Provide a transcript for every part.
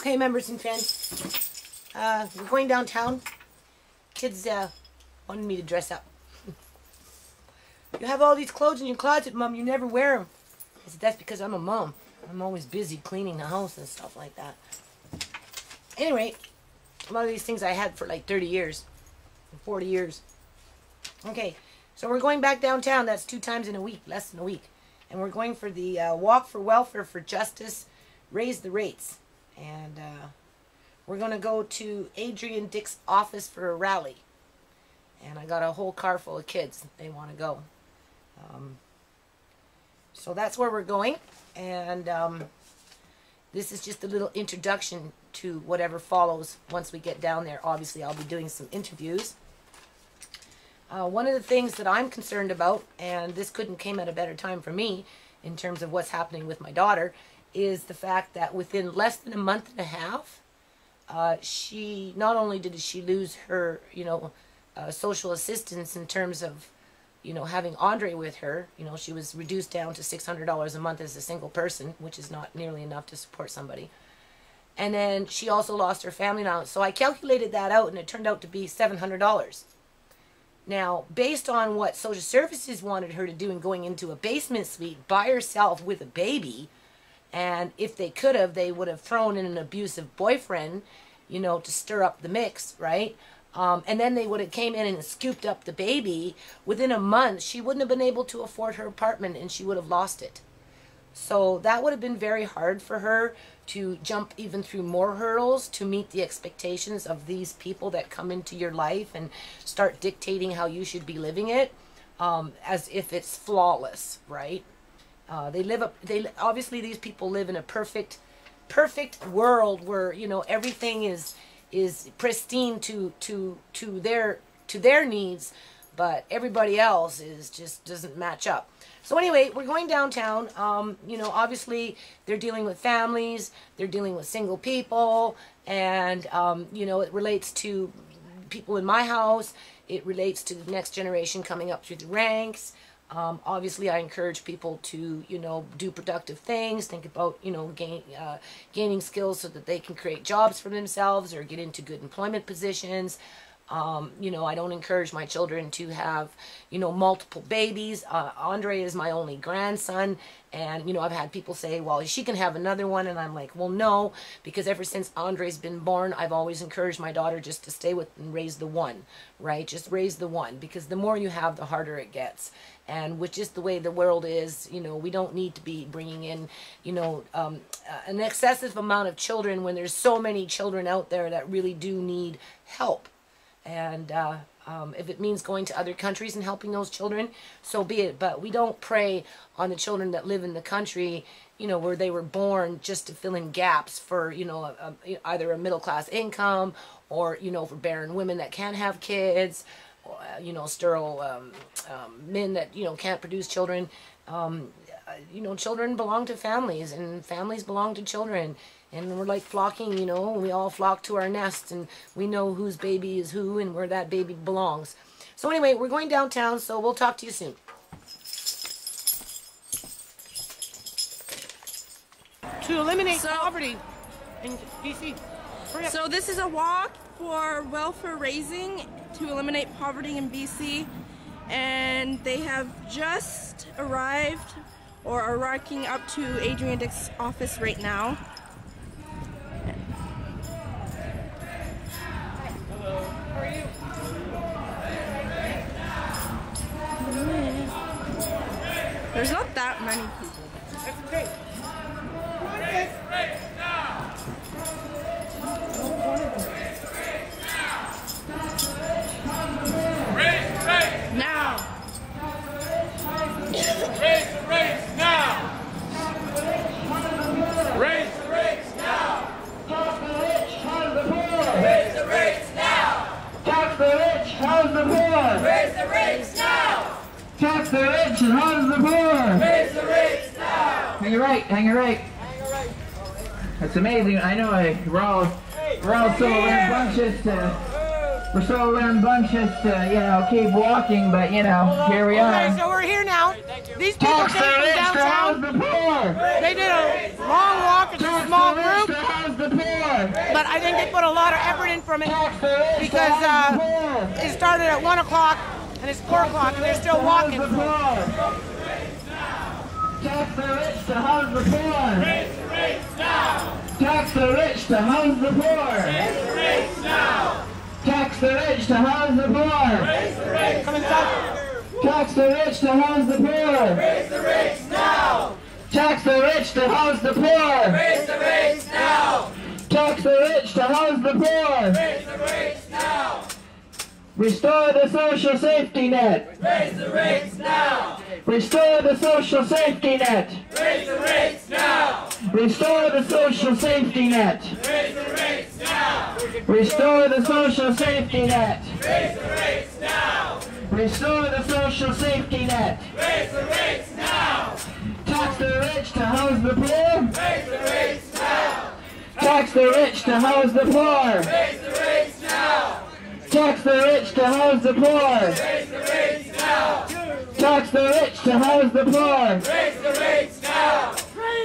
Okay, members and friends, we're going downtown. Kids wanted me to dress up. You have all these clothes in your closet, Mom. You never wear them. I said, that's because I'm a mom. I'm always busy cleaning the house and stuff like that. Anyway, a lot of these things I had for like 30 years, 40 years. Okay, so we're going back downtown. That's 2 times in a week, less than a week. And we're going for the Walk for Welfare for Justice, Raise the Rates. And we're going to go to Adrian Dix office for a rally. And I got a whole car full of kids. They want to go. So that's where we're going. And this is just a little introduction to whatever follows once we get down there. Obviously, I'll be doing some interviews. One of the things that I'm concerned about, and this couldn't came at a better time for me in terms of what's happening with my daughter, is the fact that within less than a month and a half, she not only did she lose her, social assistance in terms of, having Andre with her. She was reduced down to $600 a month as a single person, which is not nearly enough to support somebody. And then she also lost her family allowance. So I calculated that out, and it turned out to be $700. Now, based on what social services wanted her to do in going into a basement suite by herself with a baby, and if they could have, they would have thrown in an abusive boyfriend, to stir up the mix, right? And then they would have came in and scooped up the baby. Within a month, she wouldn't have been able to afford her apartment, and she would have lost it. So that would have been very hard for her to jump even through more hurdles to meet the expectations of these people that come into your life and start dictating how you should be living it, as if it's flawless, right? Obviously these people live in a perfect world where, everything is pristine to their needs, but everybody else just doesn't match up. So anyway, we're going downtown. Obviously they're dealing with families, they're dealing with single people, and it relates to people in my house. It relates to the next generation coming up through the ranks. Obviously, I encourage people to, do productive things, think about, gaining skills so that they can create jobs for themselves or get into good employment positions. I don't encourage my children to have, multiple babies. Andre is my only grandson. And, I've had people say, well, she can have another one. And I'm like, well, no, because ever since Andre's been born, I've always encouraged my daughter just to stay with and raise the one, right? Just raise the one, because the more you have, the harder it gets. And with just the way the world is, we don't need to be bringing in, an excessive amount of children when there's so many children out there that really do need help. And if it means going to other countries and helping those children, so be it. But we don't prey on the children that live in the country, where they were born just to fill in gaps for, either a middle-class income or, for barren women that can't have kids, sterile men that, can't produce children. Children belong to families, and families belong to children. And we're like flocking, we all flock to our nest, and we know whose baby is who and where that baby belongs. So anyway, we're going downtown, so we'll talk to you soon. To eliminate poverty in BC. So this is a walk for welfare raising to eliminate poverty in BC, and they have just arrived or are walking up to Adrian Dix's office right now. Hello, how are you? There's not that many people. That's okay. Now. Raise the rates now! Raise the rates now! Tax the rich, harm the poor! Raise the rates now! Tax the rich, harm the poor! Raise the rates now! Tax the rich and harm the poor! Raise the rates now! Hang it right, hang it right. That's amazing. I know we're all so learned bunches to, keep walking, but here we are. Okay, so we're here now. These people came from downtown. The poor. They did a long walk in a small group. The poor. But I think they put a lot of effort in from it because it started at 1 o'clock and it's 4 o'clock and they're still walking. Tax the rich to house the poor. Raise the rates now. Tax the rich to house the poor. Raise the rates now. Tax the rich to house the poor. Raise the rates now. Tax the rich to house the poor. Raise the rates now. Tax the rich to house the poor. Raise the rates now. Tax the rich to house the poor. Raise the rates now. Restore the social safety net. Raise the rates now. Restore the social safety net. Raise the rates now. Restore the social safety net. Raise the rates now. Restore the social safety net. Raise the rates now. Restore the social safety net. Raise the rates now. Tax the rich to house the poor. Raise the rates now. Tax the rich to house the poor. Raise the rates now. Tax the rich to house the poor. Raise the rates now. Tax the rich to house the poor. Raise the rates now.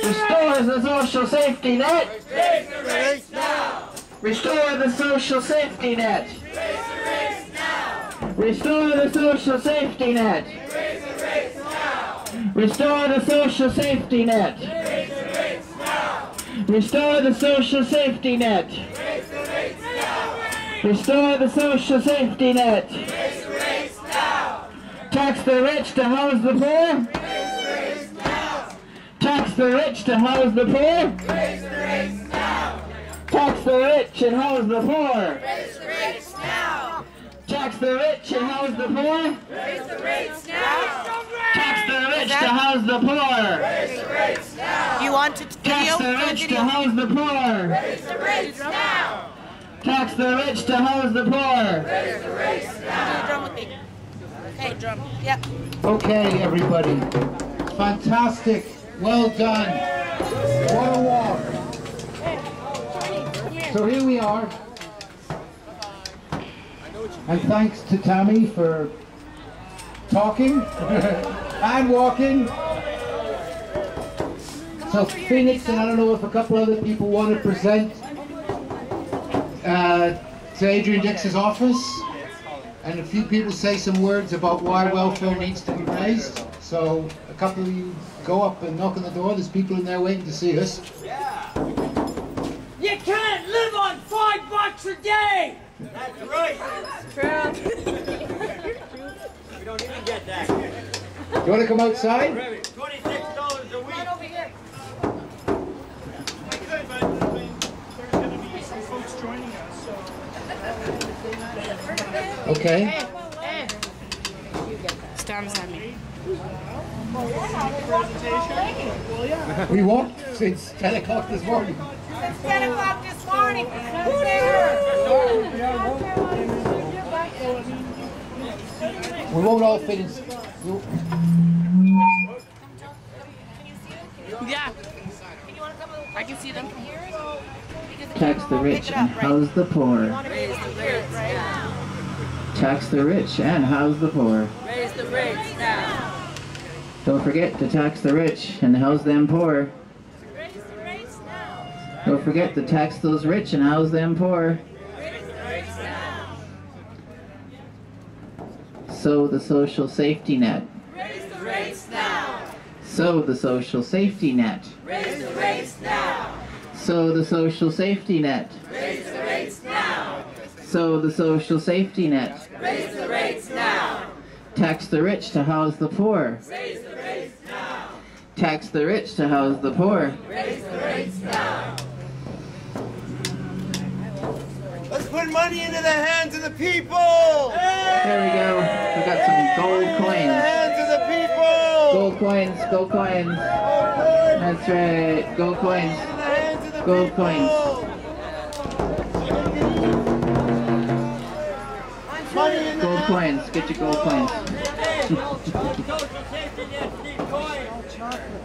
Restores the social safety net. Raise the rates now. Restore the social safety net. Raise the rates now. Restore the social safety net. Raise the rates now. Restore the social safety net. Raise the rates now. Restore the social safety net. Raise the rates now. Restore the social safety net. Raise the rates now. Tax the rich to house the poor. Raise the rates now. Tax the rich to house the poor. Raise the rates now. Tax the rich and house the poor. Raise the rates now. Tax the rich and house the poor. Raise the rates now. Tax the rich to house the poor. Raise the rates now. You want to Tax the rich to house the poor. Raise the rates now. Tax the rich to house the poor. Raise the rates now. drum with me. Okay, drum. Yep. Okay, everybody. Fantastic. Well done. What a walk. So here we are. And thanks to Tammy for talking and walking. So Phoenix, and I don't know if a couple other people want to present to Adrian Dix's office, and a few people say some words about why welfare needs to be raised. So a couple of you go up and knock on the door. There's people in there waiting to see us. You can't live on $5 a day! That's right! We don't even get that. You want to come outside? $26 a week. Over here. There's going to be some folks joining us, so... Okay. Stands at me. We walked since 10 o'clock this morning. It's 10 o'clock this morning. Who there? We won't all fit in. Yeah. I can see them. Tax the rich and house the poor. Tax the rich and house the poor. Raise the rates now. Don't forget to tax the rich and house them poor. Raise the rates now. Don't forget to tax those rich and house them poor. Raise the rates now. So the social safety net. Raise the rates now. So the social safety net. Raise the rates now. So the social safety net. Raise the rates now. So the social safety net. Raise the rates now. Tax the rich to house the poor. Raise the rates now. Tax the rich to house the poor. Raise the rates now. Let's put money into the hands of the people. There we go. We got some gold coins. Hands of the people. Gold coins, gold coins. That's right. Gold coins. Gold coins. Gold coins. Get your gold coins.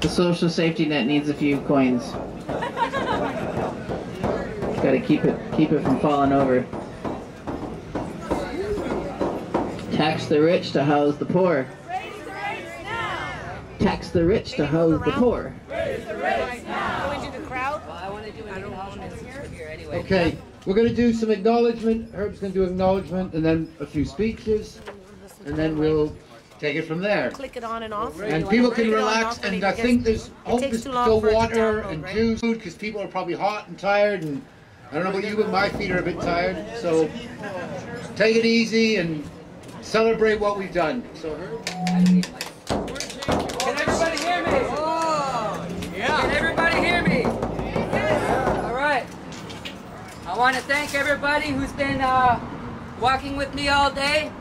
The social safety net needs a few coins. Got to keep it from falling over. Tax the rich to house the poor. Raise the rates now. Tax the rich to house the poor. Raise the rates now. Going to the crowd? I want to do it in the here anyway. anyway. Okay, we're going to do some acknowledgement. Herb's going to do acknowledgement and then a few speeches, and then we'll take it from there. Click it on and off. And people can relax, and I think there's still water and juice, because people are probably hot and tired, and I don't know about you, but my feet are a bit tired. So take it easy and celebrate what we've done. So Herb? Can everybody hear me? Oh, yeah. Can everybody hear me? Yeah. All right. I want to thank everybody who's been walking with me all day.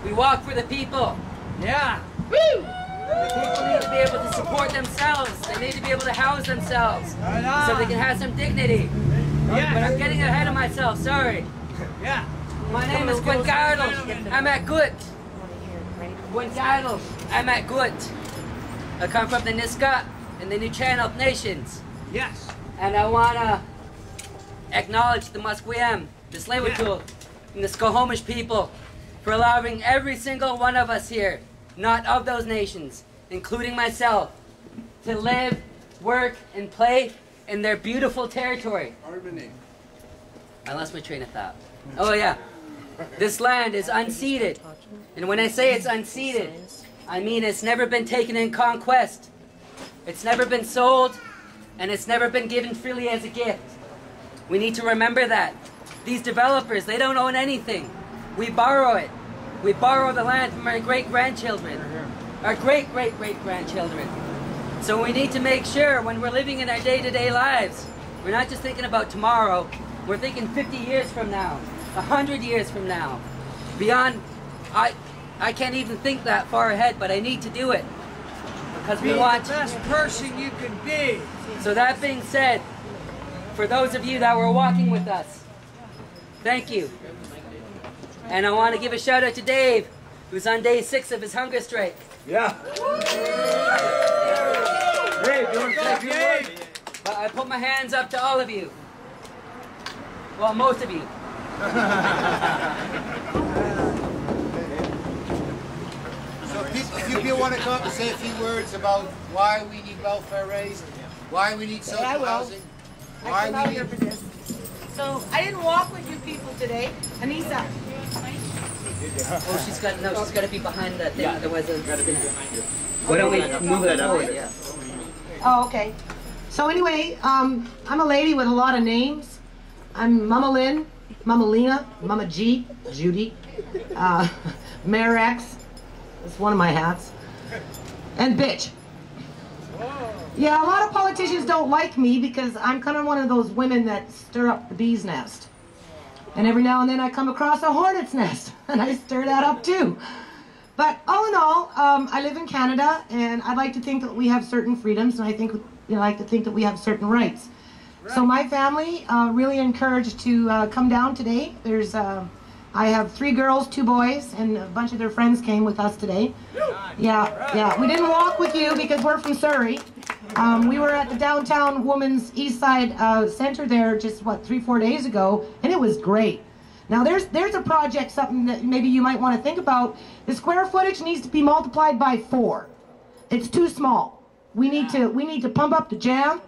We walk for the people. Yeah. Woo! The people need to be able to support themselves. They need to be able to house themselves so they can have some dignity. Yeah. But I'm getting ahead of myself, sorry. Yeah. My name is Consequently. I'm at Good. Consequently. I'm at Good. I come from the Niska and the New Channel Nations. Yes. And I want to acknowledge the Musqueam, the Tsleil-Waututh, and the Skokomish people for allowing every single one of us here, not of those nations, including myself, to live, work, and play in their beautiful territory. I lost my train of thought. Oh yeah. This land is unceded. And when I say it's unceded, I mean it's never been taken in conquest. It's never been sold, and it's never been given freely as a gift. We need to remember that. These developers, they don't own anything. We borrow it. We borrow the land from our great-grandchildren. Our great-great-great-grandchildren. So we need to make sure when we're living in our day-to-day lives, we're not just thinking about tomorrow, we're thinking 50 years from now, 100 years from now. Beyond, I can't even think that far ahead, but I need to do it. Because we want the best person you can be. So that being said, for those of you that were walking with us, thank you. And I want to give a shout out to Dave, who's on day 6 of his hunger strike. Yeah. Dave, you want to say a few words? But I put my hands up to all of you. Well, most of you. So if you people want to come up and say a few words about why we need welfare raised, why we need social housing, why we need... for this. So I didn't walk with you people today. Anissa. Oh, she's got to be behind that thing. Otherwise, it's got to be behind her. Why don't we move it forward? Yeah. Oh, okay. So anyway, I'm a lady with a lot of names. I'm Mama Lynn, Mama Lena, Mama G, Judy, Mayor X. That's one of my hats. And bitch. Yeah, a lot of politicians don't like me because I'm kind of one of those women that stir up the bee's nest. And every now and then I come across a hornet's nest, and I stir that up too. But all in all, I live in Canada, and I'd like to think that we have certain freedoms, and I like to think that we have certain rights. Right. So my family really encouraged to come down today. I have 3 girls, 2 boys, and a bunch of their friends came with us today. Yeah. We didn't walk with you because we're from Surrey. We were at the downtown Women's Eastside Center there just, 3-4 days ago, and it was great. Now there's a project, something that maybe you might want to think about. The square footage needs to be multiplied by 4. It's too small. We need to pump up the jam,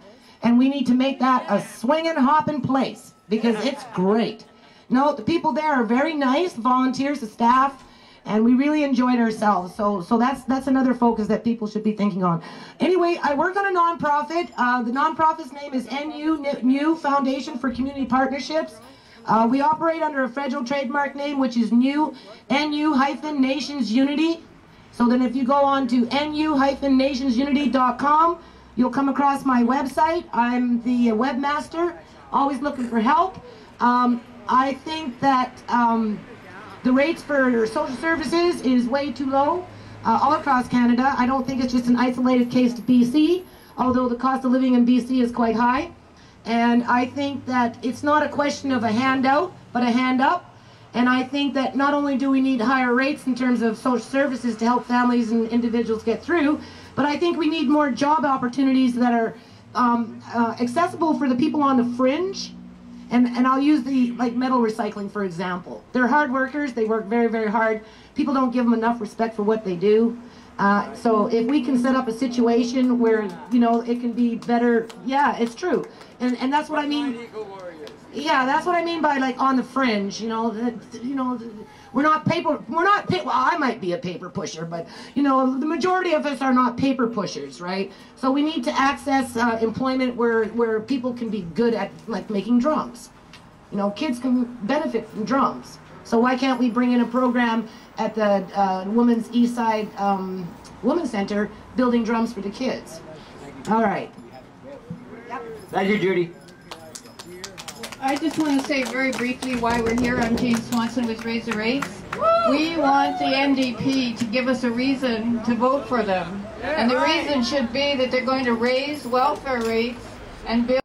and we need to make that a swinging, hopping place because it's great. No, the people there are very nice, volunteers, the staff, and we really enjoyed ourselves. So that's another focus that people should be thinking on. Anyway, I work on a nonprofit. The nonprofit's name is NU Foundation for Community Partnerships. We operate under a federal trademark name, which is NU-Nations Unity. So then if you go on to NU-nationsunity.com, you'll come across my website. I'm the webmaster, always looking for help. I think that the rates for social services is way too low all across Canada. I don't think it's just an isolated case to BC, although the cost of living in BC is quite high. And I think that it's not a question of a handout, but a hand up. And I think that not only do we need higher rates in terms of social services to help families and individuals get through, but I think we need more job opportunities that are accessible for the people on the fringe. And I'll use metal recycling, for example. They're hard workers. They work very, very hard. People don't give them enough respect for what they do. So if we can set up a situation where, you know, it can be better, yeah, it's true. And that's what I mean. Yeah, that's what I mean by like on the fringe, you know, well, I might be a paper pusher, but you know, the majority of us are not paper pushers, right? So we need to access employment where people can be good at like making drums. You know, kids can benefit from drums. So why can't we bring in a program at the Women's Eastside Women's Center building drums for the kids? All right. Thank you, Judy. I just want to say very briefly why we're here. I'm Jane Swanson with Raise the Rates. We want the NDP to give us a reason to vote for them. And the reason should be that they're going to raise welfare rates and build